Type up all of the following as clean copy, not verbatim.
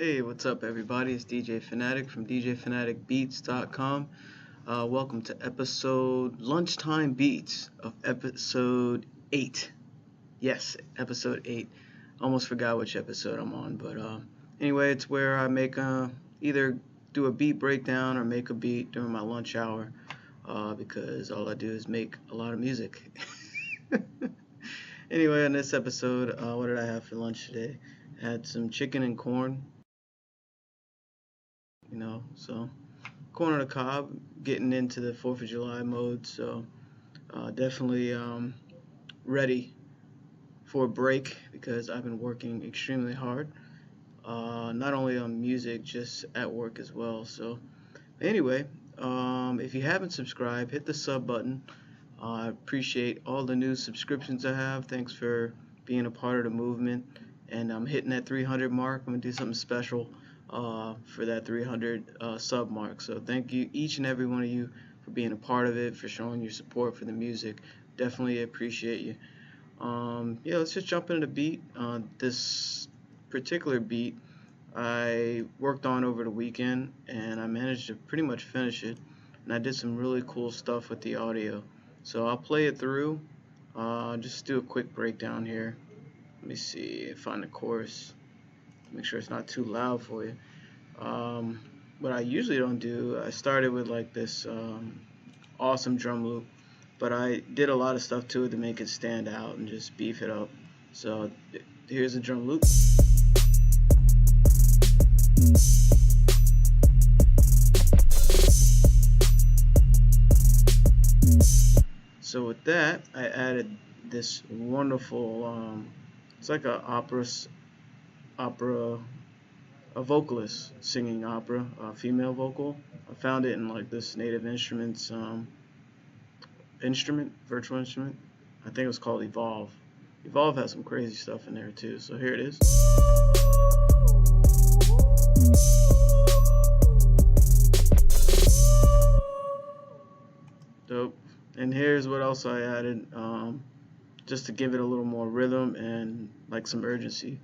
Hey, what's up, everybody? It's DJ Phanatic from DJPhanaticBeats.com. Welcome to episode Lunchtime Beats of episode 8. Yes, episode 8. Almost forgot which episode I'm on, but anyway, it's where I make either do a beat breakdown or make a beat during my lunch hour because all I do is make a lot of music. Anyway, in this episode, what did I have for lunch today? I had some chicken and corn. So corn on the cob, getting into the 4th of July mode, so definitely ready for a break because I've been working extremely hard, not only on music, just at work as well. So anyway, if you haven't subscribed, hit the sub button. I appreciate all the new subscriptions I have. Thanks for being a part of the movement, and I'm hitting that 300 mark. I'm gonna do something special for that 300 sub mark. So thank you, each and every one of you, for being a part of it, for showing your support for the music. Definitely appreciate you. Yeah, let's just jump into the beat. This particular beat I worked on over the weekend, and I managed to pretty much finish it. And I did some really cool stuff with the audio. So I'll play it through. Just do a quick breakdown here. Let me see, find the chorus. Make sure it's not too loud for you. What I usually don't do, I started with like this awesome drum loop, but I did a lot of stuff to it to make it stand out and just beef it up. So here's a drum loop. So with that, I added this wonderful, it's like a vocalist singing opera, a female vocal. I found it in like this Native Instruments virtual instrument. I think it was called Evolve. Evolve has some crazy stuff in there too. So here it is. Dope. And here's what else I added, just to give it a little more rhythm and like some urgency.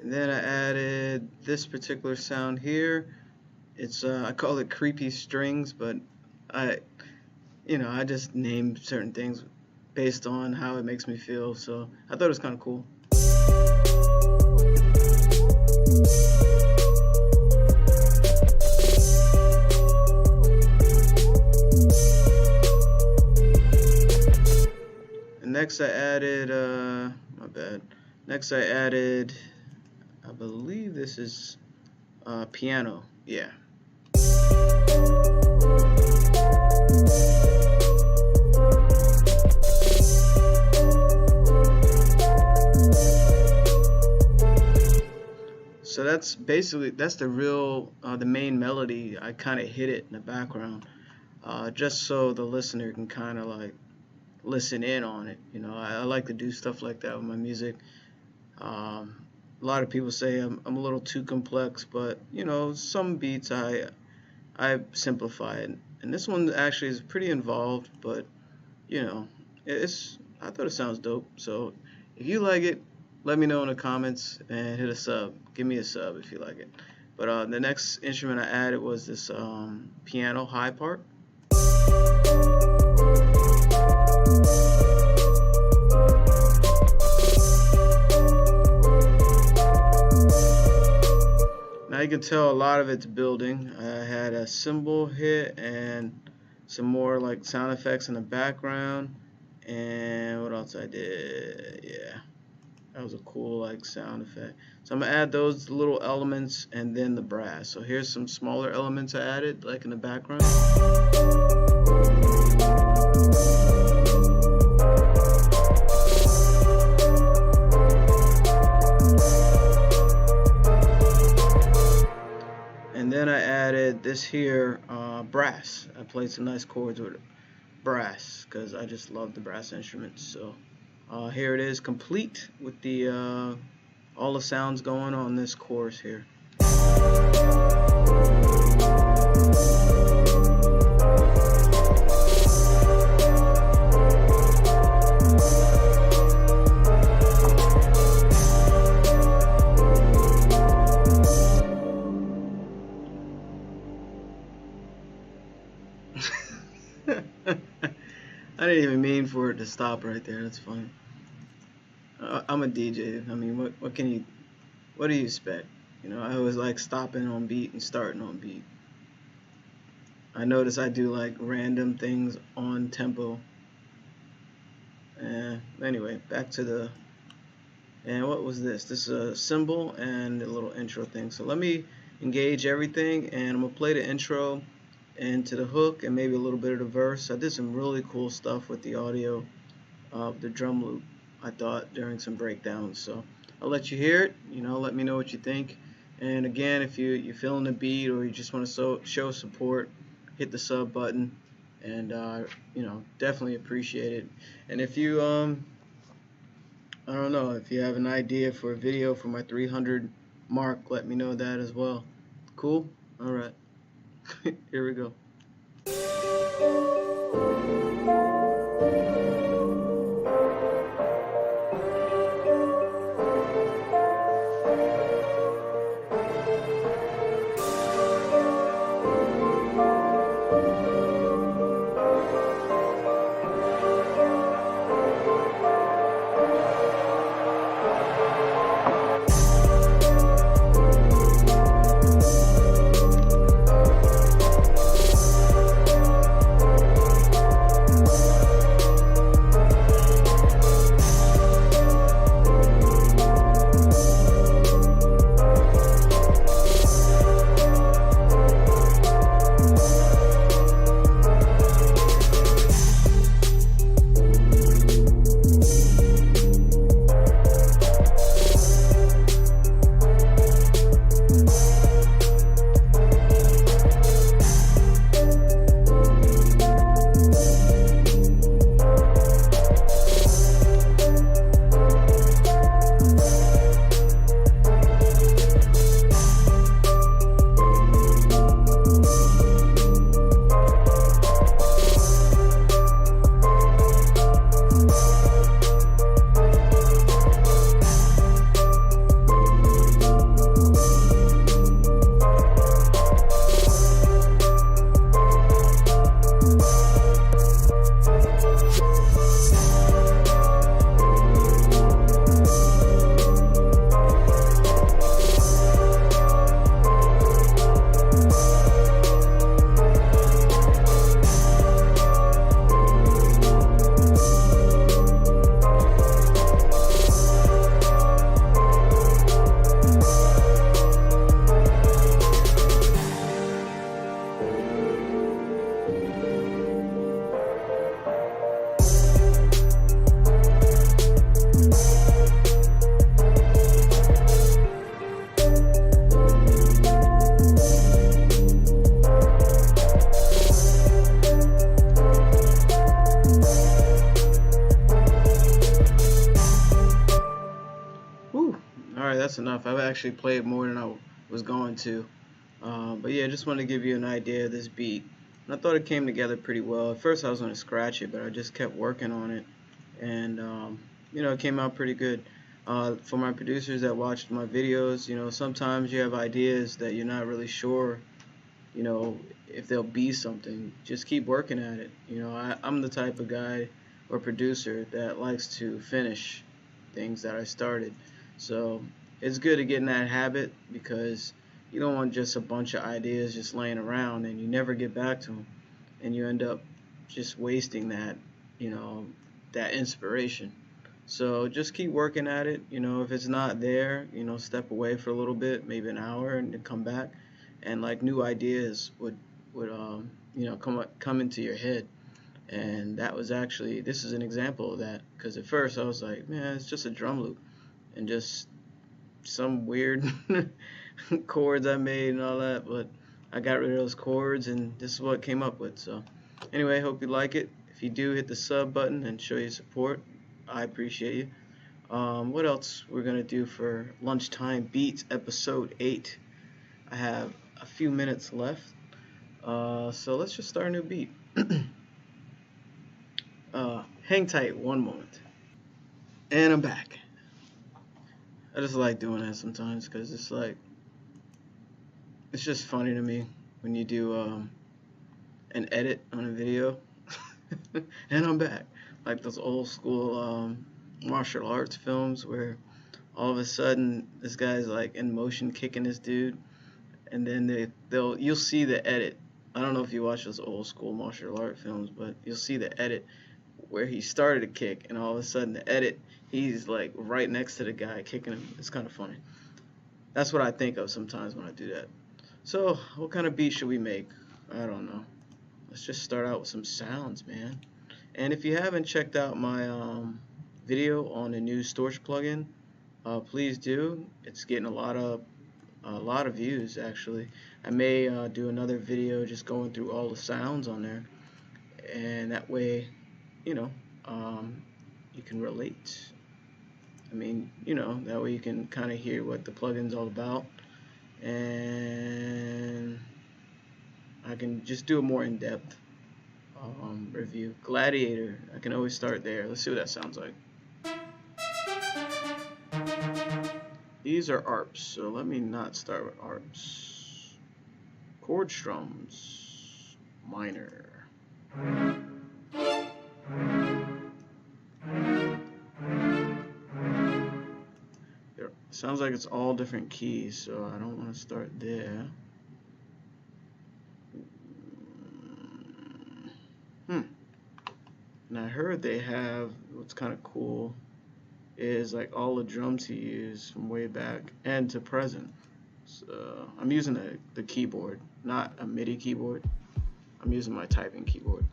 And then I added this particular sound here. It's I call it creepy strings, but I just name certain things based on how it makes me feel. So I thought it was kind of cool. Next I added, Next I added, I believe this is piano, yeah. So that's basically, the main melody. I kind of hit it in the background, just so the listener can kind of like listen in on it. I like to do stuff like that with my music. A lot of people say I'm a little too complex, but some beats I simplify it, and this one actually is pretty involved, but I thought it sounds dope. So if you like it, let me know in the comments and hit a sub. Give me a sub if you like it. But the next instrument I added was this piano high part. Now you can tell a lot of it's building. I had a cymbal hit and some more like sound effects in the background. And what else I did? Yeah, that was a cool like sound effect. So I'm gonna add those little elements and then the brass. So here's some smaller elements I added like in the background. And then I added this here brass. I played some nice chords with it. Brass, because I just love the brass instruments. So here it is, complete with the all the sounds going on this chorus here. I didn't even mean for it to stop right there. That's funny. I'm a DJ. I mean, what do you expect? You know, I always like stopping on beat and starting on beat. I notice I do like random things on tempo. Anyway, back to the, and what was this? This is a cymbal and a little intro thing. So let me engage everything, and I'm gonna play the intro into the hook and maybe a little bit of the verse. I did some really cool stuff with the audio of the drum loop, I thought, during some breakdowns. So I'll let you hear it. You know, let me know what you think. And again, if you're feeling the beat or you just want to show support, hit the sub button, and you know, definitely appreciate it. And if you I don't know, if you have an idea for a video for my 300 mark, let me know that as well. Cool? All right. Here we go. Alright, that's enough. I've actually played more than I was going to. But yeah, just wanted to give you an idea of this beat. And I thought it came together pretty well. At first I was going to scratch it, but I just kept working on it. And, you know, it came out pretty good. For my producers that watched my videos, you know, sometimes you have ideas that you're not really sure, you know, if they'll be something. Just keep working at it. You know, I'm the type of guy or producer that likes to finish things that I started. So it's good to get in that habit, because you don't want just a bunch of ideas just laying around and you never get back to them, and you end up just wasting that, you know, that inspiration. So just keep working at it. You know, if it's not there, you know, step away for a little bit, maybe an hour, and then come back, and like new ideas would you know, come into your head. And that was actually, this is an example of that, because at first I was like, man, it's just a drum loop and just some weird chords I made and all that, but I got rid of those chords and this is what I came up with. So anyway, hope you like it. If you do, hit the sub button and show your support. I appreciate you. What else we're gonna do for Lunchtime Beats episode 8? I have a few minutes left, so let's just start a new beat. Hang tight one moment, and I'm back. I just like doing that sometimes, because it's like, it's just funny to me when you do an edit on a video And I'm back. Like those old school martial arts films where all of a sudden this guy's like in motion kicking this dude, and then you'll see the edit. I don't know if you watch those old school martial art films, but you'll see the edit where he started a kick, and all of a sudden the edit, he's like right next to the guy kicking him. It's kind of funny. That's what I think of sometimes when I do that. So, what kind of beat should we make? I don't know. Let's just start out with some sounds, man. And if you haven't checked out my video on the new Storage plugin, please do. It's getting a lot of views actually. I may do another video just going through all the sounds on there, and that way, you know, you can relate. I mean, that way you can kind of hear what the plugin's all about, and I can just do a more in-depth review. Gladiator, I can always start there. Let's see what that sounds like. These are ARPs, so let me not start with ARPs. Chord strums, minor. Sounds like it's all different keys, so I don't want to start there. And I heard they have, what's kind of cool is like all the drums he used from way back and to present. So I'm using the keyboard, not a MIDI keyboard. I'm using my typing keyboard.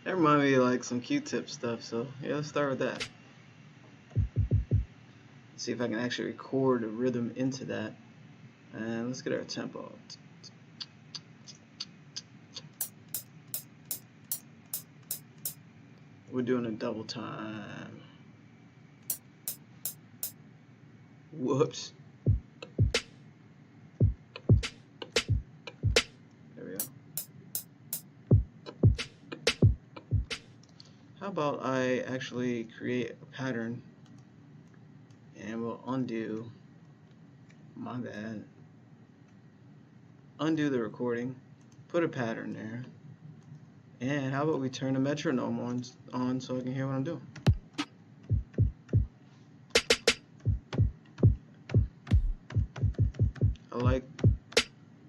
That reminds me of like some Q-tip stuff, so yeah, let's start with that. See if I can actually record a rhythm into that. And let's get our tempo. We're doing a double time. Whoops. There we go. How about I actually create a pattern, and we'll undo, my bad, undo the recording, put a pattern there, and how about we turn the metronome on so I can hear what I'm doing. I like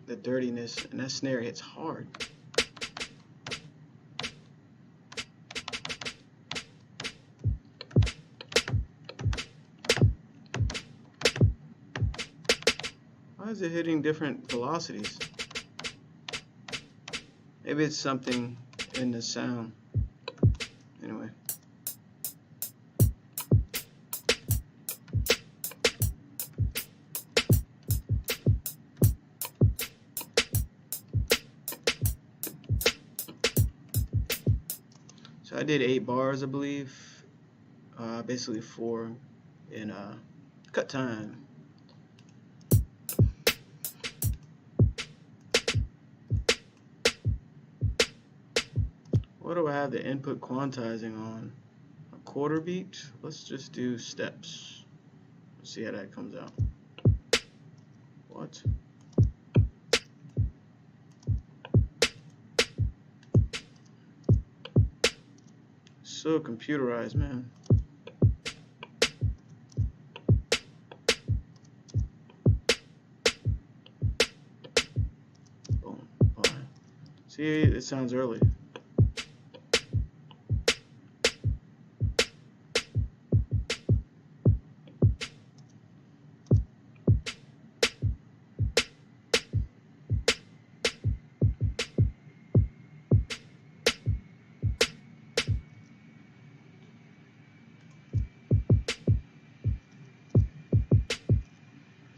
the dirtiness, and that snare hits hard. Why is it hitting different velocities? Maybe it's something in the sound. Anyway. So I did 8 bars, I believe. Basically 4 in cut time. What do I have the input quantizing on? A quarter beat? Let's just do steps. Let's see how that comes out. What? So computerized, man. Boom. Fine. See, it sounds early.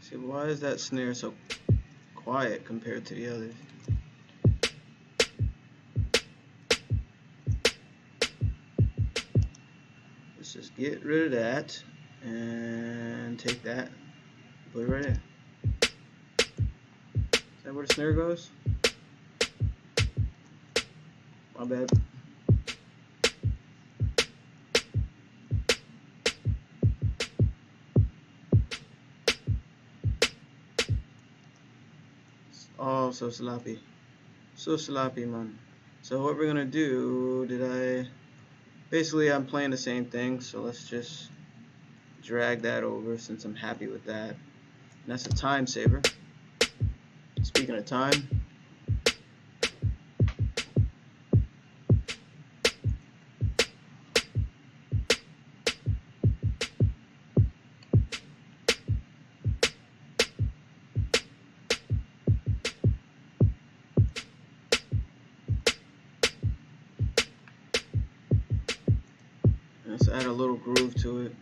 See, why is that snare so quiet compared to the others? This just get rid of that and take that, put it right there. Is that where the snare goes? My bad. Oh, so sloppy. So sloppy, man. So what we're gonna do, basically I'm playing the same thing, so let's just drag that over since I'm happy with that. And that's a time saver. Speaking of time, let's add a little groove to it.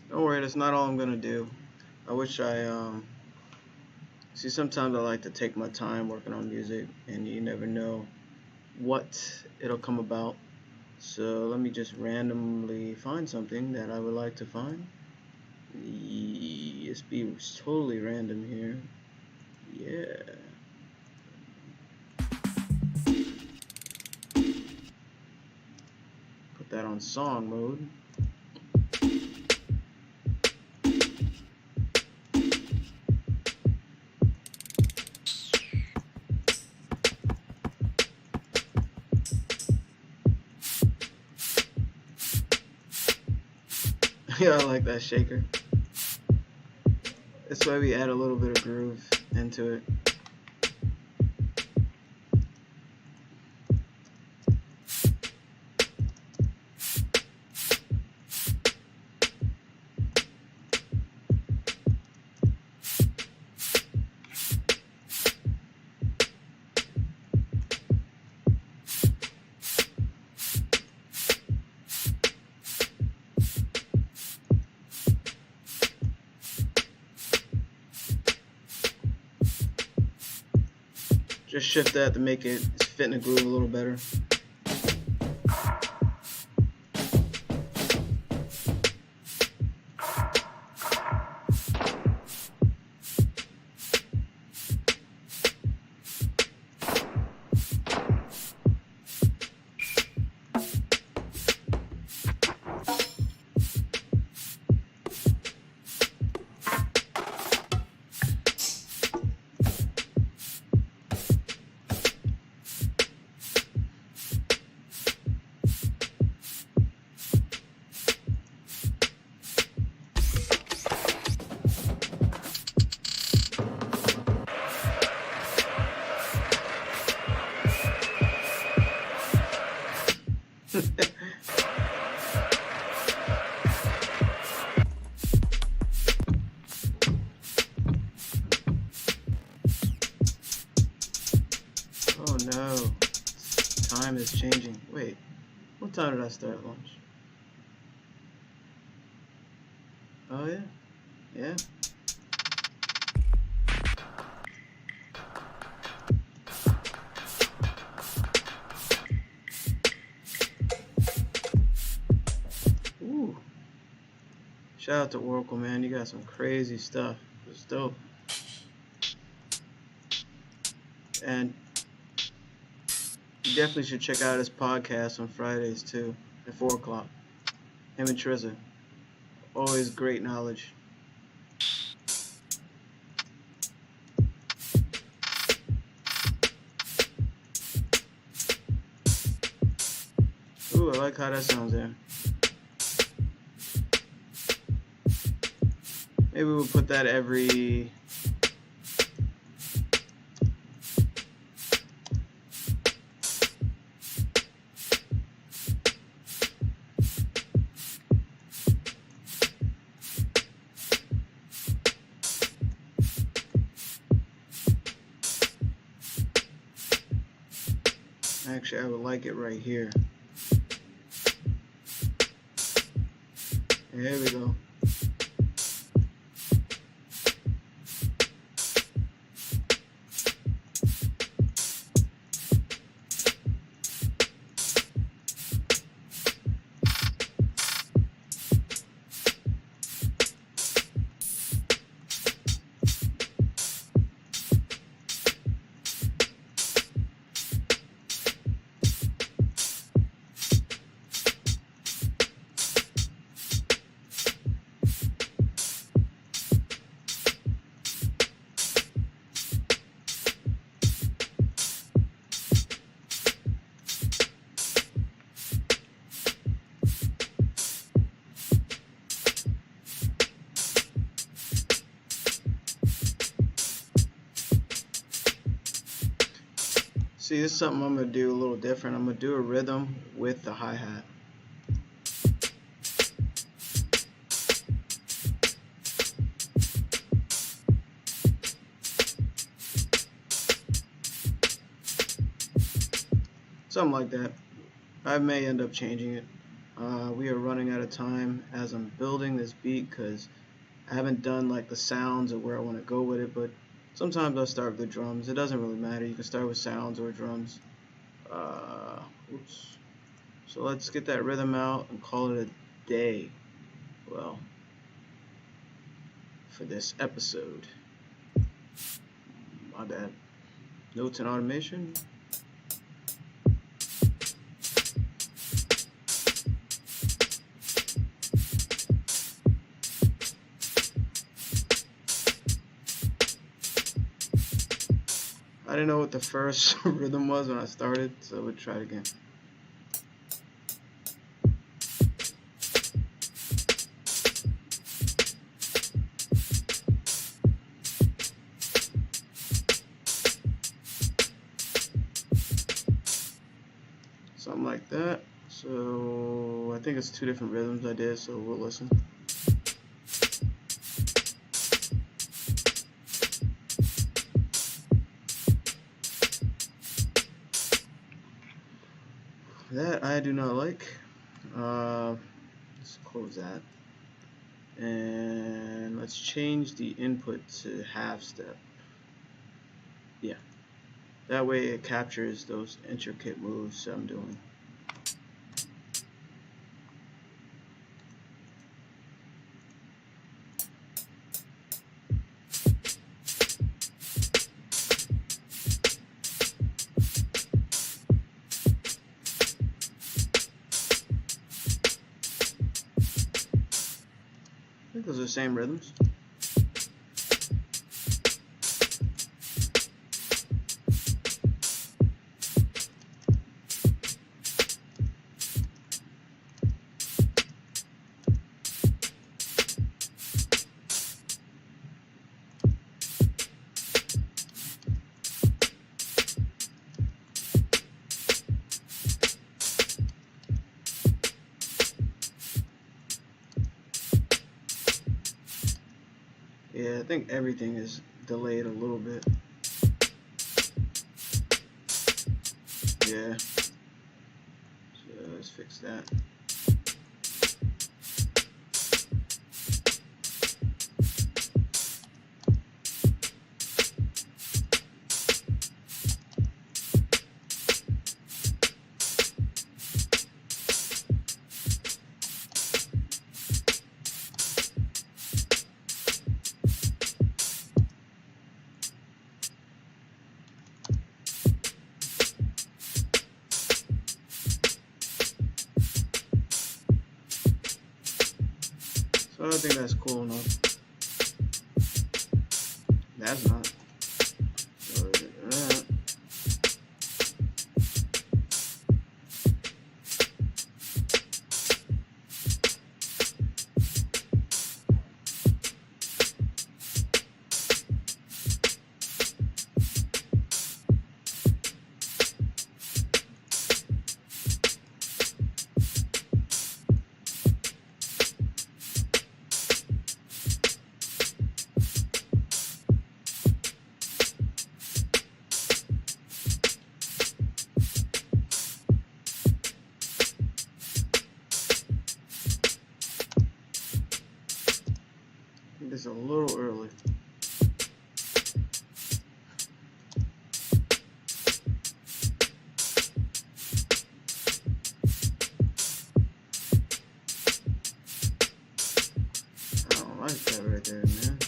Don't worry, that's not all I'm gonna do. I wish see, sometimes I like to take my time working on music, and you never know what it'll come about. So let me just randomly find something that I would like to find. Let's be totally random here. Yeah. Put that on song mode. Yeah, I like that shaker. That's why we add a little bit of groove into it. Just shift that to make it fit in the groove a little better. Oh no, time is changing. Wait, what time did I start lunch? Oh yeah, yeah. Ooh. Shout out to Oracle, man. You got some crazy stuff. It's dope. And you definitely should check out his podcast on Fridays too, at 4 o'clock. Him and Trezza. Always great knowledge. Ooh, I like how that sounds there. Maybe we'll put that every... Actually, I would like it right here. There we go. See, this is something I'm going to do a little different. I'm going to do a rhythm with the hi-hat. Something like that. I may end up changing it. We are running out of time as I'm building this beat because I haven't done like the sounds or where I want to go with it, but sometimes I'll start with the drums. It doesn't really matter. You can start with sounds or drums. Oops. So let's get that rhythm out and call it a day. Well, for this episode. My bad. Notes and automation. I didn't know what the first rhythm was when I started, so we'll try it again. Something like that. So I think it's 2 different rhythms I did, so we'll listen. That I do not like. Let's close that. And let's change the input to half step. Yeah. That way it captures those intricate moves I'm doing. I think those are the same rhythms. Yeah, I think everything is delayed a little bit. Yeah. So let's fix that. So I think that's cool enough. That's not. So, I think it's a little early. I don't like that right there, man.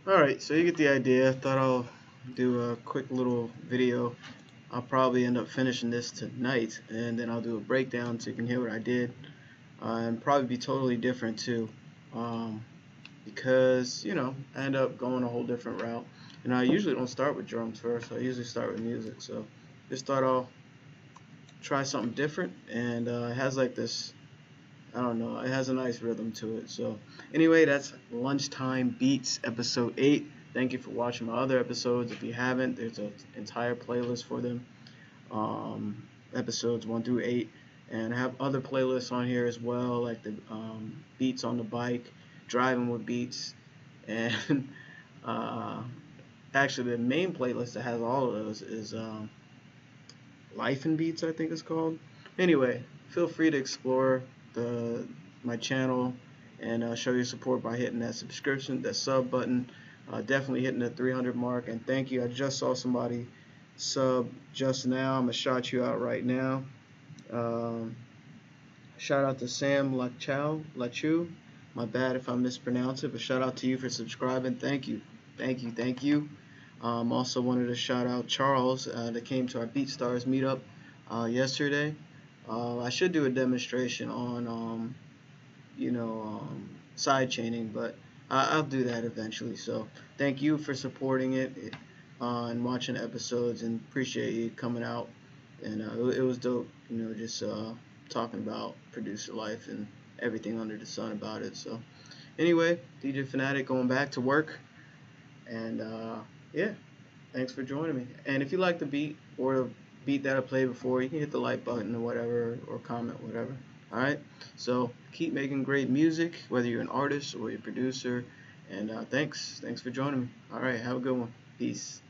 Alright, so you get the idea. I thought I'll do a quick little video. I'll probably end up finishing this tonight, and then I'll do a breakdown so you can hear what I did. And probably be totally different too, because, you know, I end up going a whole different route. And I usually don't start with drums first. I usually start with music. So just thought I'll try something different, and it has like this, I don't know, it has a nice rhythm to it. So anyway, that's Lunchtime Beats episode 8. Thank you for watching my other episodes. If you haven't, there's an entire playlist for them, episodes 1 through 8, and I have other playlists on here as well, like the beats on the bike, driving with beats, and actually the main playlist that has all of those is Life and Beats, I think it's called. Anyway, feel free to explore my channel and show your support by hitting that subscription, that sub button. Definitely hitting the 300 mark, and thank you. I just saw somebody sub just now. I'm gonna shout you out right now. Shout out to Sam Lachu. My bad if I mispronounce it, but shout out to you for subscribing. Thank you, thank you, thank you. Also wanted to shout out Charles that came to our BeatStars meetup yesterday. I should do a demonstration on side chaining, but I'll do that eventually. So thank you for supporting it and watching episodes, and appreciate you coming out. And it was dope, just talking about producer life and everything under the sun about it. So anyway, DJ Phanatic going back to work, and yeah, thanks for joining me. And if you like the beat or the beat that I played before, you can hit the like button or whatever, or comment, whatever. Alright, so keep making great music, whether you're an artist or you're a producer, and thanks for joining me. Alright, have a good one. Peace.